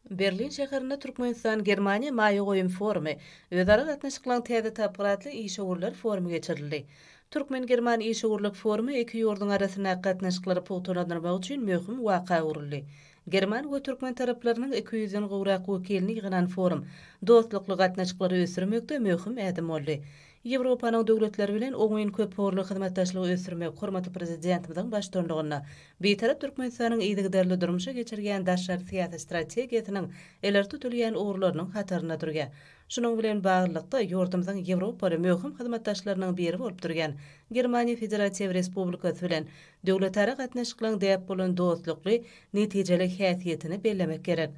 Berlin şäherinde Türkmenistan Germaniýa maýy goýum forumy özara gatnaşyklaryň täze tapyratly işgörler forumy geçirildi. Türkmen German işgörlük forumy iki ýurdun arasyna gatnaşyklary pogtonandyrmak üçin möhüm waka uruldy. German we Türkmen taraplarynyň 200-den gowrak wekilini ýygynan forum dostlukly gatnaşyklary ösürmekde möhüm ädim boldy. Ýewropanyň döwletleri bilen oňyň köp horly hyzmatdaşlygy ösürmek hormatly prezidentimiziň başçylygyna beýtarap Türkmenistanyň ýygyderli durmuşa geçirgen daşary syýasat strategiýasynyň eler tutulýan uğurlarynyň hataryna durýar. Şunuň bilen baglykda ýurdumyzyň Ýewropaly möhüm hyzmatdaşlarynyň biri bolup durýan Germaniýa Federasiýa Respublikasy bilen döwletleri gatnaşyklaryň däp bolan dostlukly netijeli häsiýetini bellemek gerek.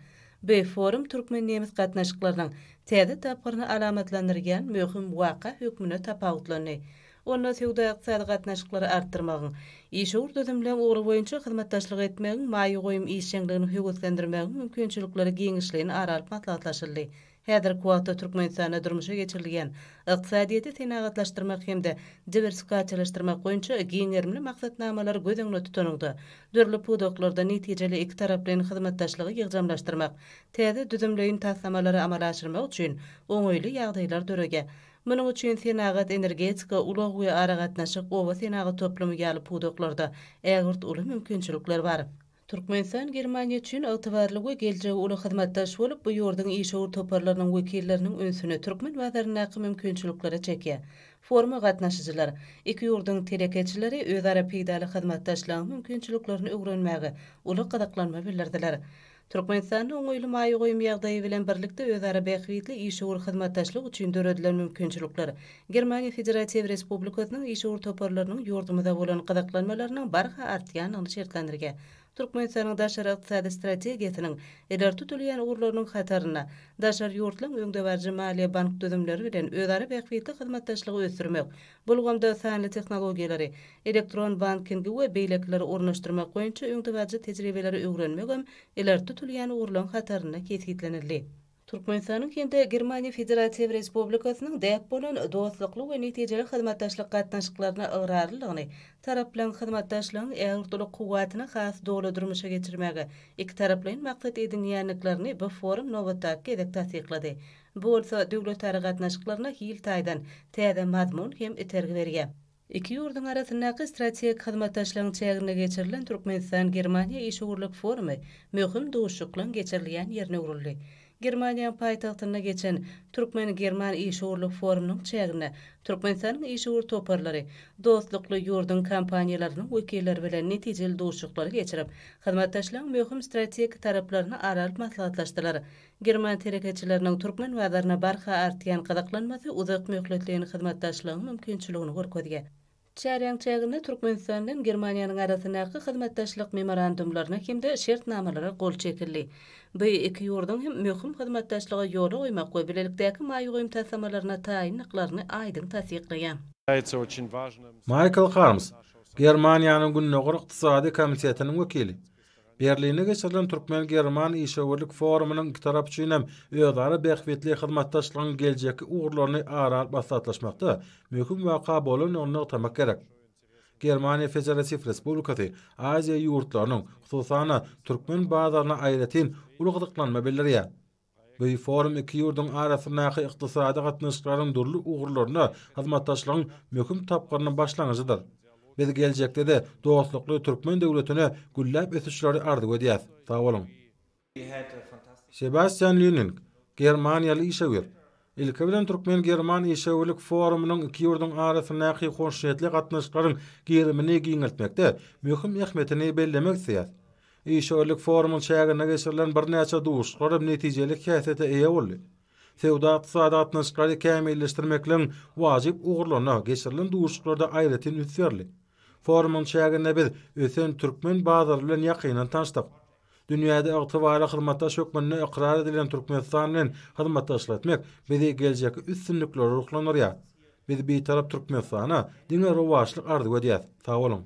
Bu forum Türkmen nemis gatnaşyklarynyň täze tapgyryny alamatlandyrýan möhüm waka hökmüne tapawutlandy. Onda sowda ykdysady gatnaşyklary artdyrmagyň, işgör düzümlen uğru boýunça hyzmatdaşlyk etmegiň maýy goýum işçiligini höwetlendirmegiň mümkinçilikleri giňişligini aralyp maslahatlaşyldy. Häzir kuwatda Türkmenistanda durmuşa geçirilýän ykdysadyýety tenagatlaşdyrmak hemde diversifikatsiýalaşdyrmak boýunça giňermli maksatnamalar göz öňünde tutanykda. Dörli pudoklarda netijeli iki taraplyň hyzmatdaşlygy ýygjamlaşdyrmak, täze düzümleýin taslamalary amala aşyrmak üçin oňoýly ýagdaýlar dörege. Munuň üçin senagat energetika ulaq we ara gatnaşyk owa senagat toplumy ýaly pudoklarda ägirt uly mümkinçilikler bar. Türkmenistan Germaniýa üçin ygtybarly we geljegi uly hyzmatdaş bolup bu ýurdun işgör toparlarynyň wekilleriniň önsüne türkmen wagtlaryna mümkinçiliklere çekýär. Foruma gatnaşyjylar iki ýurdun terekeçileri özara peýdaly hyzmatdaşlygyň mümkinçiliklerini öwrenmäge uly gadaklanma bildirdiler. Türkmenistanyň oňoýly maýy goýum ýagdaýy bilen birlikde özara bähwitli işgör hyzmatdaşlyk üçin döredilen mümkinçilikler Germaniýa Federasiýa Respublikasynyň işgör toparlarynyň ýurdumyza bolan gadaklanmalarynyň barha artýanyny şertlendirýär. Türkmenistanyň daşary ykdysady strategiýasynyň eler tutulýan uğurlarynyň hataryna daşary ýurtlaryň öňdebarjy maliýe bank düzümleri bilen özara bähwitli hyzmatdaşlygy ösürmek, bolgamda sanly tehnologiýalary, elektron bankingi we beýlekleri ornaşdyrmak boýunça öňdebarjy tejribeleri öwrenmek hem eler tutulýan uğurlaryň hataryna kesgitlenildi. Türkmenistanyň hende Germaniýa Federasiýa Respublikasynyň däp bolan dostlukly we netijeli hyzmatdaşlyk gatnaşyklaryna ygranlygyny, taraplaryň hyzmatdaşlygyň ägirtlik kuwwatyny has dowla durmuşa geçirmäge iki taraplaryň maksat edinýänliklerini bu forum nowatdaky edip tasdiklady. Bu bolsa döwletleri gatnaşyklaryna hil taýdan täze mazmun hem itergi berýär. İki ýurdun arasyndaky strategik hyzmatdaşlygyň çägine geçirilen Türkmenistan Germaniýa işgörlük forumy möhüm duşuklan geçirilýän ýerine uruldy. Germaniýanyň paýtagtyna geçen Türkmen German işgörlük forumynyň çägine Türkmenistanyň işgör toparlary dostlukly ýurdun kampaniýalarynyň wekilleri bilen netijeli duşuklary geçirip hyzmatdaşlygyň möhüm strategik taraplaryny aralyp maslahatlaşdylar. German terekeçileriniň türkmen wagtlaryna barha artýan gadaklanmasy uzak möhletliğini hyzmatdaşlygyň mümkinçiligini görkezýär. Çäreň çägine Türkmenistan bilen Germaniýanyň arasyndaky hyzmatdaşlyk memorandumlaryna hemde şertnamalara gol çekildi. Bu iki ýurdun hem möhüm hyzmatdaşlyga ýola goýmak we bilelikdäki maýy goýum taslamalaryna taýinliklaryny aýdyn tasdiklaýan. Michael Harms, Germaniýanyň günnäger ykdysady komitetiniň wekili. Berline geçirilen Türkmen German işgörlük forumynyň iki tarap üçin hem özara bähwitli hyzmatdaşlygyň geljeki uğurlaryny aralyp maslahatlaşmakda möhüm waka bolan onyny tamak gerek. Germaniýa Federasiýa Respublikasy Aziýa ýurtlarynyň, hususan türkmen bazaryna aýratyn ulugdyklanma bildirýär. Bu forum iki ýurdun arasyndaky ykdysady gatnaşyklaryň durly uğurlaryna hyzmatdaşlygyň möhüm tapgyrynyň başlangyjydyr. Biz geljekde de dostlukly türkmen döwletine gülläp ösüşleri ardy edýäs. Sag bolun. Sebastian Lüning, Germaniýaly işgör. Ilki bilen Türkmen German işgörlük forumynyň iki ýurdun arasyndaky hoşgörtli gatnaşyklaryň girimini giňeltmekde möhüm ähmiýetini bellemek isleýär. İşgörlük forumyň çägine geçirilen bir näçe duşuklar netijeli häsiýete eýe boldy. Sewda ykdysady gatnaşyklary kämilleşdirmekle wajyp uğurlaryna geçirilen duşuklarda aýratyn üsberli. Forumyň çägine biz ösen türkmen bazary bilen ýakynan tanışdyk. Dünýäde ygtybarly hyzmatdaş hökmüne ikrar edilen Türkmenistan bilen hyzmatdaşlyk etmek bizi geljeki üstünlikleri ruhlandyrýar. Biz bir tarap Türkmenistana diňe rowaçlyk ardy edýäs. Sag bolun.